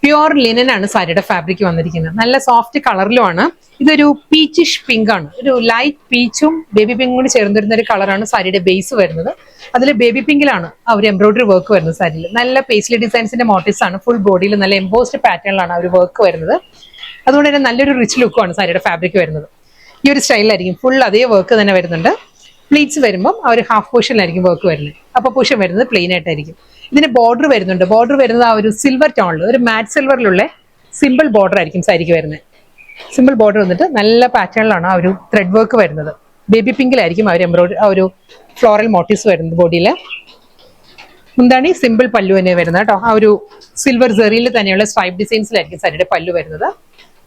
Pure linen ആണ് സാരിയുടെ fabric വന്നിരിക്കുന്നത്. നല്ല സോഫ്റ്റ് കളറിലുമാണ്. ഇതൊരു പീച്ചിഷ് പിങ്ക് ആണ്. ഒരു ലൈറ്റ് പീച്ചും ബേബി പിങ്കും കൂടി ചേർന്നിരുന്ന ഒരു കളറാണ് സാരിയുടെ ബേസ് വരുന്നത്. അതിൽ ബേബി പിങ്കിലാണ് ആ ഒരു എംബ്രോയിഡറി വർക്ക് വരുന്നത്. സാരിയിൽ നല്ല പേസ്ലി ഡിസൈൻസിന്റെ മോട്ടീവ്സ് ആണ്. ഫുൾ ബോഡിയിൽ നല്ല എംബോസ്ഡ് പാറ്റേണിലാണ് ആ ഒരു വർക്ക് വരുന്നത്. അതുകൊണ്ട് തന്നെ നല്ലൊരു റിച്ച് ലുക്കുമാണ് സാരിയുടെ ഫാബ്രിക് വരുന്നത്. ഈ ഒരു സ്റ്റൈലിലായിരിക്കും ഫുൾ അതേ വർക്ക് തന്നെ വരുന്നുണ്ട്. പ്ലീറ്റ്സ് വരുമ്പോൾ ആ ഒരു ഹാഫ് പോർഷനിലായിരിക്കും വർക്ക് വരുന്നത്. അപ്പോൾ പോർഷൻ വരുന്നത് പ്ലെയിൻ ആയിട്ടായിരിക്കും. ഇതിന് ബോർഡർ വരുന്നുണ്ട്. ബോർഡർ വരുന്നത് ആ ഒരു സിൽവർ ടോണിൽ, ഒരു മാറ്റ് സിൽവറിലുള്ള സിമ്പിൾ ബോർഡർ ആയിരിക്കും സാരിക്ക് വരുന്നത്. സിമ്പിൾ ബോർഡർ വന്നിട്ട് നല്ല പാറ്റേണിലാണ് ആ ഒരു ത്രെഡ് വർക്ക് വരുന്നത്. ബേബി പിങ്കിലായിരിക്കും ആ ഒരു എംബ്രോയിഡറി ആ ഒരു ഫ്ലോറൽ മോട്ടീവ്സ് വരുന്നത് ബോഡിയിൽ. എന്താണ് ഈ സിമ്പിൾ പല്ലു തന്നെ വരുന്നത് കേട്ടോ. ആ ഒരു സിൽവർ സെറിയിൽ തന്നെയുള്ള സ്ട്രൈപ്പ് ഡിസൈൻസിലായിരിക്കും സാരിയുടെ പല്ലു വരുന്നത്.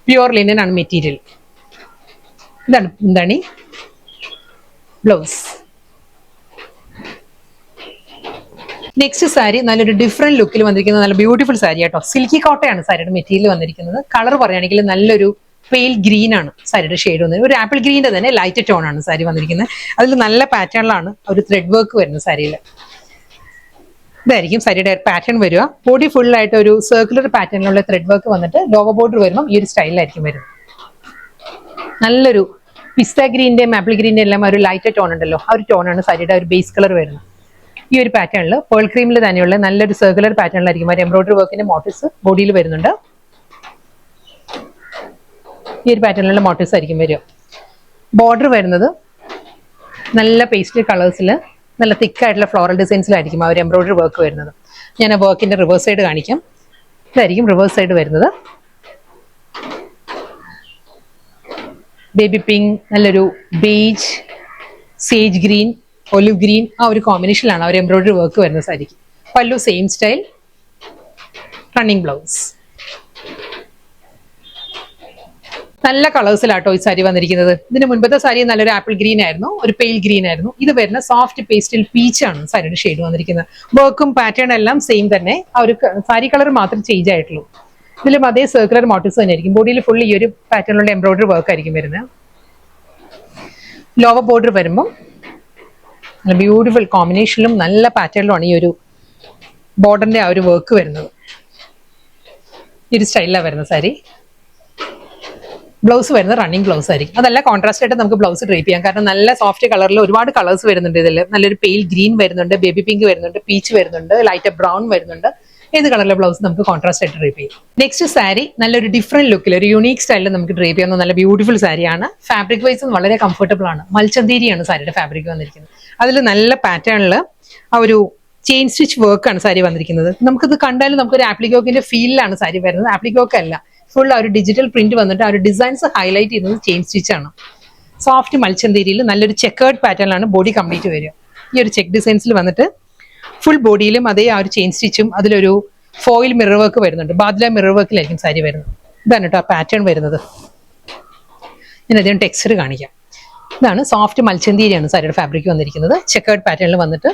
പ്യുവർ ലിനൻ ആണ് മെറ്റീരിയൽ. ഇതാണ് എന്താണ് ബ്ലൗസ്. നെക്സ്റ്റ് സാരി നല്ലൊരു ഡിഫറെന്റ് ലുക്കിൽ വന്നിരിക്കുന്ന നല്ല ബ്യൂട്ടിഫുൾ സാരി കേട്ടോ. സിൽക്കി കോട്ടയാണ് സാരിയുടെ മെറ്റീരിയൽ വന്നിരിക്കുന്നത്. കളർ പറയുകയാണെങ്കിൽ നല്ലൊരു പെയിൽ ഗ്രീൻ ആണ് സാരിയുടെ ഷെയ്ഡ് വന്നത്. ഒരു ആപ്പിൾ ഗ്രീൻ്റെ തന്നെ ലൈറ്റ് ടോൺ ആണ് സാരി വന്നിരിക്കുന്നത്. അതിൽ നല്ല പാറ്റേണിലാണ് ഒരു ത്രെഡ് വർക്ക് വരുന്നത് സാരിയിൽ. ഇതായിരിക്കും സാരിയുടെ പാറ്റേൺ വരിക. ബോഡി ഫുൾ ആയിട്ട് ഒരു സർക്കുലർ പാറ്റേണിലുള്ള ത്രെഡ് വർക്ക് വന്നിട്ട് ലോവർ ബോർഡർ വരുമ്പോൾ ഈ ഒരു സ്റ്റൈലിലായിരിക്കും വരുന്നത്. നല്ലൊരു പിസ്ത ഗ്രീൻ്റെ ആപ്പിൾ ഗ്രീൻ്റെ എല്ലാം ഒരു ലൈറ്റ് ടോൺ ഉണ്ടല്ലോ, ആ ഒരു ടോണാണ് സാരിയുടെ ഒരു ബേസ് കളർ വരുന്നത്. ഈ ഒരു പാറ്റേണിൽ പേൾ ക്രീമിൽ തന്നെയുള്ള നല്ലൊരു സർക്കുലർ പാറ്റേണിലായിരിക്കും ഒരു എംബ്രോയിഡറി വർക്കിന്റെ മോട്ടീവ്സ് ബോഡിയിൽ വരുന്നുണ്ട്. ഈ ഒരു പാറ്റേണിലുള്ള മോട്ടീവ്സ് ആയിരിക്കും വരിക. ബോർഡർ വരുന്നത് നല്ല പേസ്റ്റൽ കളേഴ്സിൽ നല്ല തിക്കായിട്ടുള്ള ഫ്ലോറൽ ഡിസൈൻസിലായിരിക്കും ആ ഒരു എംബ്രോയിഡറി വർക്ക് വരുന്നത്. ഞാൻ ആ വർക്കിന്റെ റിവേഴ്സ് സൈഡ് കാണിക്കാം. ഇതായിരിക്കും റിവേഴ്സ് സൈഡ് വരുന്നത്. ബേബി പിങ്ക്, നല്ലൊരു beige, sage green, olive green, ആ ഒരു കോമ്പിനേഷനിലാണ് ആ ഒരു എംബ്രോയിഡറി വർക്ക് വരുന്ന സാരിക്ക്. പല്ലു സെയിം സ്റ്റൈൽ, റണ്ണിങ് ബ്ലൗസ്. നല്ല കളേഴ്സിലാട്ടോ ഈ സാരി വന്നിരിക്കുന്നത്. ഇതിന് മുൻപത്തെ സാരി നല്ലൊരു ആപ്പിൾ ഗ്രീൻ ആയിരുന്നു, ഒരു പെയിൽ ഗ്രീൻ ആയിരുന്നു. ഇത് വരുന്ന സോഫ്റ്റ് പേസ്റ്റൽ പീച്ച് ആണ് സാരിയുടെ ഷെയ്ഡ് വന്നിരിക്കുന്നത്. വർക്കും പാറ്റേൺ എല്ലാം സെയിം തന്നെ, ആ ഒരു സാരി കളർ മാത്രം ചേഞ്ച് ആയിട്ടുള്ളൂ. ഇതിലും അതേ സർക്കുലർ മോട്ടീവ്സ് തന്നെ ആയിരിക്കും. ബോഡിയിൽ ഫുൾ ഈ ഒരു പാറ്റേണിലുള്ള എംബ്രോയിഡറി വർക്ക് ആയിരിക്കും വരുന്നത്. ലോവർ ബോർഡർ വരുമ്പോൾ നല്ല ബ്യൂട്ടിഫുൾ കോമ്പിനേഷനിലും നല്ല പാറ്റേണിലുമാണ് ഈ ഒരു ബോർഡറിന്റെ ആ ഒരു വർക്ക് വരുന്നത്. ഈ ഒരു സ്റ്റൈലിലാണ് വരുന്നത് സാരി. ബ്ലൗസ് വരുന്നത് റണ്ണിങ് ബ്ലൗസ് ആയിരിക്കും. അതല്ല കോൺട്രാസ്റ്റ് ആയിട്ട് നമുക്ക് ബ്ലൗസ് ഡ്രേപ്പ് ചെയ്യാം. കാരണം നല്ല സോഫ്റ്റ് കളറിൽ ഒരുപാട് കളേഴ്സ് വരുന്നുണ്ട് ഇതിൽ. നല്ലൊരു പെയിൽ ഗ്രീൻ വരുന്നുണ്ട്, ബേബി പിങ്ക് വരുന്നുണ്ട്, പീച്ച് വരുന്നുണ്ട്, ലൈറ്റ് ബ്രൗൺ വരുന്നുണ്ട്. ഏത് കളറിലെ ബ്ലൗസ് നമുക്ക് കോൺട്രാസ്റ്റ് ആയിട്ട് ഡ്രേപ്പ് ചെയ്യാം. നെക്സ്റ്റ് സാരി നല്ലൊരു ഡിഫറെന്റ് ലുക്കിൽ ഒരു യൂണീക് സ്റ്റൈലിൽ നമുക്ക് ഡ്രേപ്പ് ചെയ്യാവുന്ന നല്ല ബ്യൂട്ടിഫുൾ സാരിയാണ്. ഫാബ്രിക് വൈസും വളരെ കംഫർട്ടബിൾ ആണ്. മൽച്ചന്തേരിയാണ് സാരിയുടെ ഫാബ്രിക് വന്നിരിക്കുന്നത്. അതിൽ നല്ല പാറ്റേണിൽ ആ ഒരു ചെയിൻ സ്റ്റിച്ച് വർക്കാണ് സാരി വന്നിരിക്കുന്നത്. നമുക്കിത് കണ്ടാലും നമുക്കൊരു ആപ്ലിക്കോക്കിന്റെ ഫീലിലാണ് സാരി വരുന്നത്. ആപ്ലിക്കോക്ക് അല്ല, ഫുൾ ആ ഒരു ഡിജിറ്റൽ പ്രിന്റ് വന്നിട്ട് ആ ഒരു ഡിസൈൻസ് ഹൈലൈറ്റ് ചെയ്യുന്നത് ചെയിൻ സ്റ്റിച്ച് ആണ്. സോഫ്റ്റ് മൽച്ചന്തേരിയിൽ നല്ലൊരു ചെക്കേർഡ് പാറ്റേണിലാണ് ബോഡി കംപ്ലീറ്റ് വരിക. ഈ ഒരു ചെക്ക് ഡിസൈൻസിൽ വന്നിട്ട് ഫുൾ ബോഡിയിലും അതേ ആ ഒരു ചെയിൻ സ്റ്റിച്ചും അതിലൊരു ഫോയിൽ മിറർ വർക്ക് വരുന്നുണ്ട്. ബാദ്ല മിറർ വർക്കിലായിരിക്കും സാരി വരുന്നത്. ഇതാണ് കേട്ടോ ആ പാറ്റേൺ വരുന്നത്. ഞാൻ അധികം ടെക്സ്ചർ കാണിക്കാം. ഇതാണ് സോഫ്റ്റ് മൽച്ചന്തേരിയാണ് സാരിയുടെ ഫാബ്രിക് വന്നിരിക്കുന്നത്. ചെക്കേർഡ് പാറ്റേണിൽ വന്നിട്ട്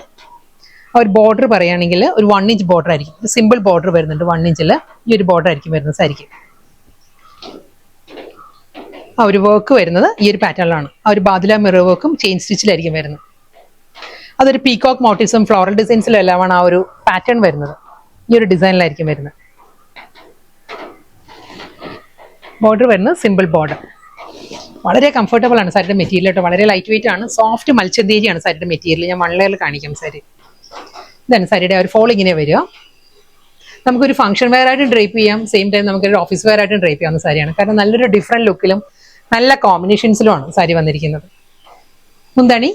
ആ ഒരു ബോർഡർ പറയുകയാണെങ്കിൽ ഒരു 1 ഇഞ്ച് ബോർഡർ ആയിരിക്കും. സിമ്പിൾ ബോർഡർ വരുന്നുണ്ട് 1 ഇഞ്ചിൽ. ഈ ഒരു ബോർഡർ ആയിരിക്കും വരുന്നത് സാരിക്ക്. ആ ഒരു വർക്ക് വരുന്നത് ഈ ഒരു പാറ്റേണിലാണ്. ആ ഒരു ബാദ്ല മിറർ വർക്കും ചെയിൻ സ്റ്റിച്ചിലായിരിക്കും വരുന്നത്. അതൊരു പീകോക്ക് മോട്ടീവ്സും ഫ്ലോറൽ ഡിസൈൻസിലും എല്ലാമാണ് ആ ഒരു പാറ്റേൺ വരുന്നത്. ഈ ഒരു ഡിസൈനിലായിരിക്കും വരുന്നത്. ബോർഡർ വരുന്നത് സിമ്പിൾ ബോർഡർ. വളരെ കംഫർട്ടബിൾ ആണ് സാരിയുടെ മെറ്റീരിയൽ കേട്ടോ. വളരെ ലൈറ്റ് വെയിറ്റ് ആണ്. സോഫ്റ്റ് മൽച്ചന്തേരിയാണ് സാരിയുടെ മെറ്റീരിയൽ. ഞാൻ 1 ലെയറിൽ കാണിക്കാം സാരി. ഇതാണ് സാരിയുടെ ഒരു ഫോൾ ഇങ്ങനെ വരിക. നമുക്കൊരു ഫംഗ്ഷൻ വെയർ ആയിട്ടും ഡ്രേപ്പ് ചെയ്യാം, സെയിം ടൈം നമുക്കൊരു ഓഫീസ് വെയർ ആയിട്ടും ഡ്രേപ്പ് ചെയ്യാവുന്ന സാരിയാണ്. കാരണം നല്ലൊരു ഡിഫറെന്റ് ലുക്കിലും നല്ല കോമ്പിനേഷൻസിലുമാണ് സാരി വന്നിരിക്കുന്നത്. മുന്താണി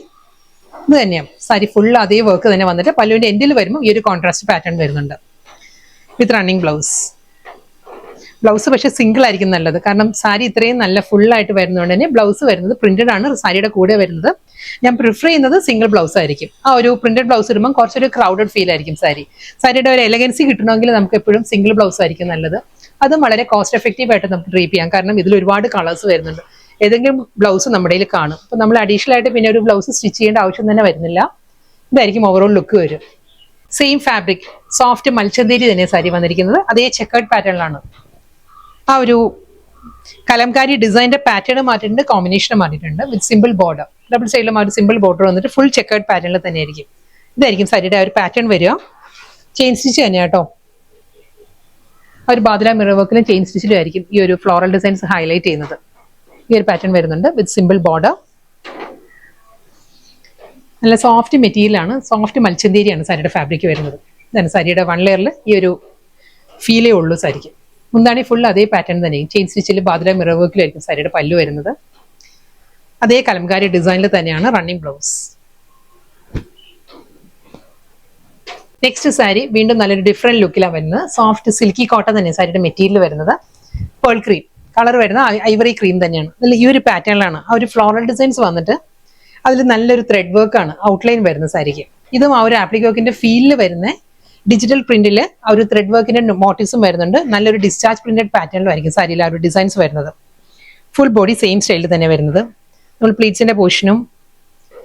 ഇത് തന്നെയാണ് സാരി ഫുൾ അതേ വർക്ക് തന്നെ വന്നിട്ട് പല്ലുവിന്റെ എൻഡിൽ വരുമ്പോൾ ഈ ഒരു കോൺട്രാസ്റ്റ് പാറ്റേൺ വരുന്നുണ്ട് വിത്ത് റണ്ണിങ് ബ്ലൗസ്. ബ്ലൗസ് പക്ഷെ സിംഗിൾ ആയിരിക്കും നല്ലത്. കാരണം സാരി ഇത്രയും നല്ല ഫുൾ ആയിട്ട് വരുന്നതുകൊണ്ട് തന്നെ ബ്ലൗസ് വരുന്നത് പ്രിന്റഡ് ആണ് സാരിയുടെ കൂടെ വരുന്നത്. ഞാൻ പ്രിഫർ ചെയ്യുന്നത് സിംഗിൾ ബ്ലൗസ് ആയിരിക്കും. ആ ഒരു പ്രിന്റഡ് ബ്ലൗസ് ഇടുമ്പോൾ കുറച്ചൊരു ക്രൗഡഡ് ഫീൽ ആയിരിക്കും സാരി. സാരിയുടെ ഒരു എലഗൻസി കിട്ടണമെങ്കിൽ നമുക്ക് എപ്പോഴും സിംഗിൾ ബ്ലൗസ് ആയിരിക്കും നല്ലത്. അതും വളരെ കോസ്റ്റ് എഫക്റ്റീവ് ആയിട്ട് നമുക്ക് ഡ്രേപ്പ് ചെയ്യാം. കാരണം ഇതിൽ ഒരുപാട് കളേഴ്സ് വരുന്നുണ്ട്. ഏതെങ്കിലും ബ്ലൗസ് നമ്മുടെ കയ്യിൽ കാണും. അപ്പോൾ നമ്മൾ അഡീഷണൽ ആയിട്ട് പിന്നെ ഒരു ബ്ലൗസ് സ്റ്റിച്ച് ചെയ്യേണ്ട ആവശ്യം തന്നെ വരുന്നില്ല. ഇതായിരിക്കും ഓവറോൾ ലുക്ക് വരും. സെയിം ഫാബ്രിക് സോഫ്റ്റ് മൽച്ചന്തേരി തന്നെ സാരി വന്നിരിക്കുന്നത്. അതേ ചെക്കേർഡ് പാറ്റേണിലാണ്. ആ ഒരു കലംകാരി ഡിസൈനിന്റെ പാറ്റേൺ മാറ്റിയിട്ടുണ്ട്, കോമ്പിനേഷൻ മാറ്റിയിട്ടുണ്ട് വിത്ത് സിമ്പിൾ ബോർഡർ. ഡബിൾ സൈഡിലും ആ ഒരു സിമ്പിൾ ബോർഡർ വന്നിട്ട് ഫുൾ ചെക്കേർഡ് പാറ്റേണിൽ തന്നെ ആയിരിക്കും. ഇതായിരിക്കും സാരിയുടെ ആ ഒരു പാറ്റേൺ വരിക. ചെയിൻ സ്റ്റിച്ച് തന്നെയാണ് കേട്ടോ. ഒരു ബാദുല മിറർ വർക്കിലും ചെയിൻ സ്റ്റിച്ചിലും ആയിരിക്കും ഈ ഒരു ഫ്ലോറൽ ഡിസൈൻസ് ഹൈലൈറ്റ് ചെയ്യുന്നത്. ഈ ഒരു പാറ്റേൺ വരുന്നുണ്ട് വിത്ത് സിമ്പിൾ ബോർഡർ. നല്ല സോഫ്റ്റ് മെറ്റീരിയലാണ്, സോഫ്റ്റ് മൽച്ചന്തേരിയാണ് സാരിയുടെ ഫാബ്രിക് വരുന്നത്. ഇതാണ് സാരിയുടെ വൺ ലെയറിൽ ഈ ഒരു ഫീലേ ഉള്ളൂ സാരിക്ക്. മുന്താണി ഫുൾ അതേ പാറ്റേൺ തന്നെയും ചെയിൻ സ്റ്റിച്ചിൽ ബാദുല മിറർ വർക്കിലായിരിക്കും സാരിയുടെ പല്ലു വരുന്നത്. അതേ കലംകാരി ഡിസൈനിൽ തന്നെയാണ് റണ്ണിങ് ബ്ലൗസ്. നെക്സ്റ്റ് സാരി വീണ്ടും നല്ലൊരു ഡിഫറെന്റ് ലുക്കിലാണ് വരുന്നത്. സോഫ്റ്റ് സിൽക്കി കോട്ടൺ തന്നെ സാരിയുടെ മെറ്റീരിയൽ വരുന്നത്. പേൾ ക്രീം കളർ വരുന്ന ഐവറി ക്രീം തന്നെയാണ്. അതിൽ ഈ ഒരു പാറ്റേണിലാണ് ആ ഒരു ഫ്ലോറൽ ഡിസൈൻസ് വന്നിട്ട് അതിൽ നല്ലൊരു ത്രെഡ് വർക്കാണ് ഔട്ട്ലൈൻ വരുന്ന സാരിക്ക്. ഇതും ആ ഒരു ആപ്ലിക് വർക്കിന്റെ ഫീലിൽ വരുന്ന ഡിജിറ്റൽ പ്രിന്റിൽ ആ ഒരു ത്രെഡ് വർക്കിന്റെ മോട്ടീവ്സും വരുന്നുണ്ട്. നല്ലൊരു ഡിസ്ചാർജ് പ്രിന്റഡ് പാറ്റേണിലും ആയിരിക്കും സാരിയിൽ ആ ഒരു ഡിസൈൻസ് വരുന്നത്. ഫുൾ ബോഡി സെയിം സ്റ്റൈലിൽ തന്നെ വരുന്നത്. നമ്മൾ പ്ലീറ്റ്സിന്റെ പോർഷനും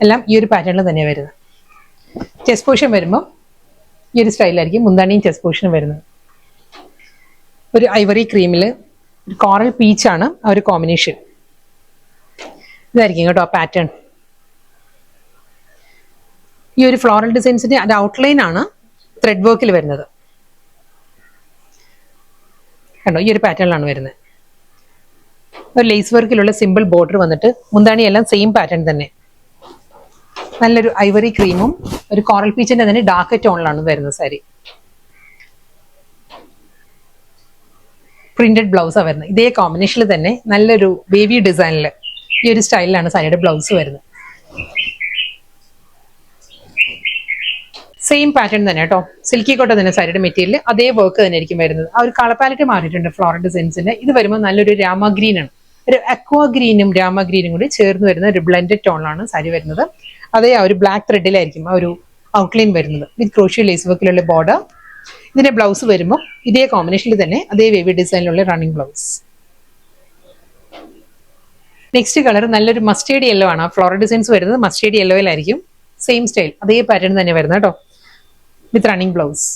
എല്ലാം ഈ ഒരു പാറ്റേണിൽ തന്നെയാണ് വരുന്നത്. ചെസ്റ്റ് പോർഷൻ വരുമ്പോൾ ഈ ഒരു സ്റ്റൈലായിരിക്കും മുന്താണിയും ചെസ്റ്റ് പോർഷനും വരുന്നത്. ഒരു ഐവറി ക്രീമിൽ ഒരു കോറൽ പീച്ചാണ് ആ ഒരു കോമ്പിനേഷൻ. ഇതായിരിക്കും കേട്ടോ ആ പാറ്റേൺ. ഈ ഒരു ഫ്ലോറൽ ഡിസൈൻസിന്റെ അത് ഔട്ട്ലൈൻ ആണ് ത്രെഡ് വർക്കിൽ വരുന്നത്. കണ്ടോ ഈ ഒരു പാറ്റേണിലാണ് വരുന്നത്. ഒരു ലേസ് വർക്കിലുള്ള സിമ്പിൾ ബോർഡർ വന്നിട്ട് മുന്താണി എല്ലാം സെയിം പാറ്റേൺ തന്നെ. നല്ലൊരു ഐവറി ക്രീമും ഒരു കോറൽ പീച്ചിന്റെ തന്നെ ഡാർക്ക് ടോണിലാണ് വരുന്നത് സാരി. പ്രിന്റഡ് ബ്ലൗസാണ് വരുന്നത്. ഇതേ കോമ്പിനേഷനിൽ തന്നെ നല്ലൊരു ബേബി ഡിസൈനിൽ ഈ ഒരു സ്റ്റൈലിലാണ് സാരിയുടെ ബ്ലൗസ് വരുന്നത്. സെയിം പാറ്റേൺ തന്നെ കേട്ടോ. സിൽക്കി കോട്ടൺ തന്നെ സാരിയുടെ മെറ്റീരിയൽ അതേ വർക്ക് തന്നെ ആയിരിക്കും വരുന്നത്. ആ ഒരു കളർ പാലറ്റ് മാറിയിട്ടുണ്ട് ഫ്ലോറൽ ഡിസൈൻസിന്റെ. ഇത് വരുമ്പോൾ നല്ലൊരു രാമ ഗ്രീൻ ആണ്. ഒരു അക്വാ ഗ്രീനും രാമ ഗ്രീനും കൂടി ചേർന്ന് വരുന്ന ഒരു ബ്ലെൻഡഡ് ടോണിലാണ് സാരി വരുന്നത്. അതേ ആ ഒരു ബ്ലാക്ക് ത്രെഡിലായിരിക്കും ആ ഒരു ഔട്ട്ലൈൻ വരുന്നത് വിത്ത് ക്രോഷ്യോ ലേസ് വർക്കിലുള്ള ബോർഡർ. ഇതിന്റെ ബ്ലൗസ് വരുമ്പോൾ ഇതേ കോമ്പിനേഷനിൽ തന്നെ അതേ വേവി ഡിസൈനിലുള്ള റണ്ണിങ് ബ്ലൗസ്. നെക്സ്റ്റ് കളർ നല്ലൊരു മസ്റ്റേർഡ് യെല്ലോ ആണ്. ഫ്ലോറൽ ഡിസൈൻസ് വരുന്നത് മസ്റ്റേർഡ് യെല്ലോയിലായിരിക്കും. സെയിം സ്റ്റൈൽ അതേ പാറ്റേൺ തന്നെ വരുന്നത് കേട്ടോ വിത്ത് റണ്ണിങ് ബ്ലൗസ്.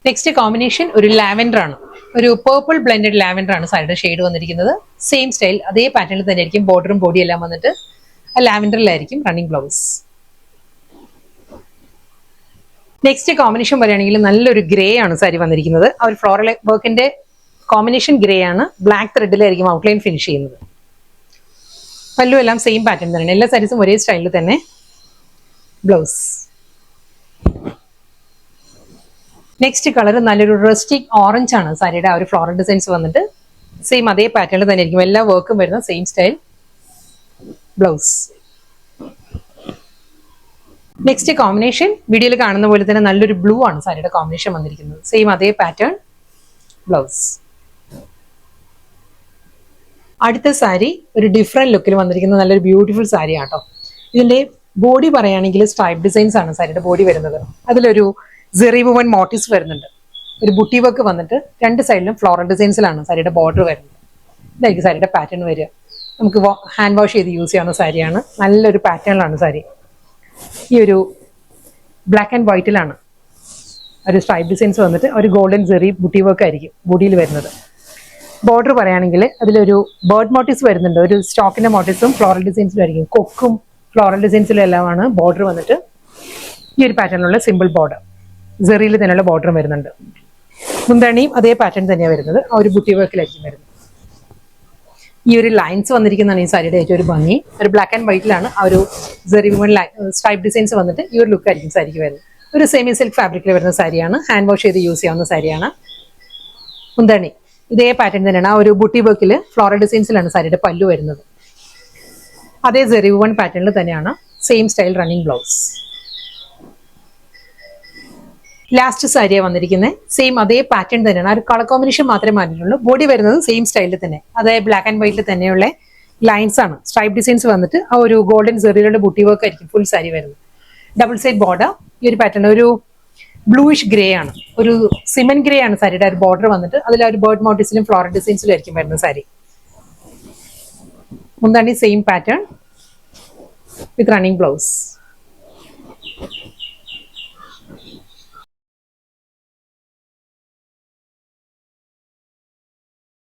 നെക്സ്റ്റ് കോമ്പിനേഷൻ ഒരു ലാവൻഡർ ആണ്. ഒരു പേർപ്പിൾ ബ്ലെൻഡഡ് ലാവൻഡർ ആണ് സാരിയുടെ ഷെയ്ഡ് വന്നിരിക്കുന്നത്. സെയിം സ്റ്റൈൽ അതേ പാറ്റേണിൽ തന്നെ ആയിരിക്കും ബോർഡറും ബോഡി എല്ലാം വന്നിട്ട് ആ ലാവൻഡറിലായിരിക്കും റണ്ണിങ് ബ്ലൗസ്. നെക്സ്റ്റ് കോമ്പിനേഷൻ പറയുകയാണെങ്കിൽ നല്ലൊരു ഗ്രേ ആണ് സാരി വന്നിരിക്കുന്നത്. ആ ഒരു ഫ്ലോറൽ വർക്കിന്റെ കോമ്പിനേഷൻ ഗ്രേ ആണ്. ബ്ലാക്ക് ത്രെഡിലായിരിക്കും ഔട്ട്ലൈൻ ഫിനിഷ് ചെയ്യുന്നത്. പല്ലു എല്ലാം സെയിം പാറ്റേൺ തന്നെയാണ്. എല്ലാ സാരീസും ഒരേ സ്റ്റൈലിൽ തന്നെ ബ്ലൗസ്. നെക്സ്റ്റ് കളർ നല്ലൊരു റസ്റ്റിക് ഓറഞ്ച് ആണ് സാരിയുടെ ആ ഒരു ഫ്ലോറൽ ഡിസൈൻസ് വന്നിട്ട് സെയിം അതേ പാറ്റേണിൽ തന്നെ ആയിരിക്കും എല്ലാ വർക്കും വരുന്ന same style blouse. Next combination വീഡിയോയിൽ കാണുന്ന പോലെ തന്നെ നല്ലൊരു ബ്ലൂ ആണ് സാരിയുടെ കോമ്പിനേഷൻ വന്നിരിക്കുന്നത്. സെയിം അതേ പാറ്റേൺ ബ്ലൗസ്. അടുത്ത സാരി ഒരു ഡിഫറെന്റ് ലുക്കിൽ വന്നിരിക്കുന്ന നല്ലൊരു ബ്യൂട്ടിഫുൾ സാരി ആട്ടോ. ഇതിന്റെ ബോഡി പറയുകയാണെങ്കിൽ സ്ട്രൈപ്പ് ഡിസൈൻസ് ആണ് സാരിയുടെ ബോഡി വരുന്നത്. അതിലൊരു സെറി വുവൻ മോട്ടീവ്സ് വരുന്നുണ്ട്. ഒരു ബുട്ടി വർക്ക് വന്നിട്ട് രണ്ട് സൈഡിലും ഫ്ലോറൽ ഡിസൈൻസിലാണ് സാരിയുടെ ബോർഡർ വരുന്നത്. ഇതായിരിക്കും സാരിയുടെ പാറ്റേൺ വരിക. നമുക്ക് ഹാൻഡ് വാഷ് ചെയ്ത് യൂസ് ചെയ്യാവുന്ന സാരിയാണ്. നല്ലൊരു പാറ്റേണിലാണ് സാരി. ഈ ഒരു ബ്ലാക്ക് ആൻഡ് വൈറ്റിലാണ് ഒരു സ്ട്രൈപ്പ് ഡിസൈൻസ് വന്നിട്ട് ഒരു ഗോൾഡൻ സെറി ബുട്ടി വർക്ക് ആയിരിക്കും ബോഡിയിൽ വരുന്നത്. ബോർഡർ പറയുകയാണെങ്കിൽ അതിലൊരു ബേർഡ് മോട്ടീവ്സ് വരുന്നുണ്ട്. ഒരു സ്റ്റോക്കിന്റെ മോട്ടീവ്സും ഫ്ലോറൽ ഡിസൈൻസിലും ആയിരിക്കും. കൊക്കും ഫ്ലോറൽ ഡിസൈൻസിലും എല്ലാമാണ് ബോർഡർ വന്നിട്ട് ഈ ഒരു പാറ്റേണിലുള്ള സിമ്പിൾ ബോർഡർ. സെറിയിൽ തന്നെയുള്ള ബോർഡറും വരുന്നുണ്ട്. മുന്താണിയും അതേ പാറ്റേൺ തന്നെയാണ് വരുന്നത്. ആ ഒരു ബുട്ടി വർക്കിലായിരിക്കും വരുന്നത്. ഈ ഒരു ലൈൻസ് വന്നിരിക്കുന്നതാണ് ഈ സാരിയുടെ ഏറ്റവും ഒരു ഭംഗി. ഒരു ബ്ലാക്ക് ആൻഡ് വൈറ്റിലാണ് ആ ഒരു സെറി വുമൺ സ്ട്രൈപ്പ് ഡിസൈൻസ് വന്നിട്ട് ഈ ഒരു ലുക്ക് ആയിരിക്കും സാരിക്ക് വരുന്നത്. ഒരു സെമി സിൽക്ക് ഫാബ്രിക്കിൽ വരുന്ന സാരിയാണ്. ഹാൻഡ് വാഷ് ചെയ്ത് യൂസ് ചെയ്യാവുന്ന സാരിയാണ്. മുന്താണി ഇതേ പാറ്റേൺ തന്നെയാണ്. ആ ഒരു ബുട്ടി വർക്കിൽ ഫ്ലോറൽ ഡിസൈൻസിലാണ് സാരിയുടെ പല്ലു വരുന്നത്. അതേ സെറി വുമൺ പാറ്റേണിൽ തന്നെയാണ് same style running blouse. Last സാരിയാണ് വന്നിരിക്കുന്നത്. സെയിം അതേ പാറ്റേൺ തന്നെയാണ്. ആ ഒരു കളർ കോമ്പിനേഷൻ മാത്രമേ മാറ്റിയിട്ടുള്ളൂ. ബോഡി വരുന്നത് സെയിം സ്റ്റൈലിൽ തന്നെ അതായത് ബ്ലാക്ക് ആൻഡ് വൈറ്റിൽ തന്നെയുള്ള ലൈൻസ് ആണ്. സ്ട്രൈപ്പ് ഡിസൈൻസ് വന്നിട്ട് ആ ഒരു ഗോൾഡൻ സെറിയിലുള്ള ബുട്ടി വർക്ക് ആയിരിക്കും ഫുൾ സാരി വരുന്നത്. Double side border. ഈ ഒരു പാറ്റേൺ ഒരു ബ്ലൂയിഷ് ഗ്രേ ആണ്. ഒരു സിമൻ ഗ്രേ ആണ് സാരിയുടെ ഒരു ബോർഡർ വന്നിട്ട്. അതിൽ ഒരു ബേർഡ് മോട്ടീവ്സിലും ഫ്ലോറൽ ഡിസൈൻസിലും ആയിരിക്കും വരുന്ന സാരി. മുന്താണി സെയിം പാറ്റേൺ വിത്ത് റണ്ണിങ് ബ്ലൗസ്.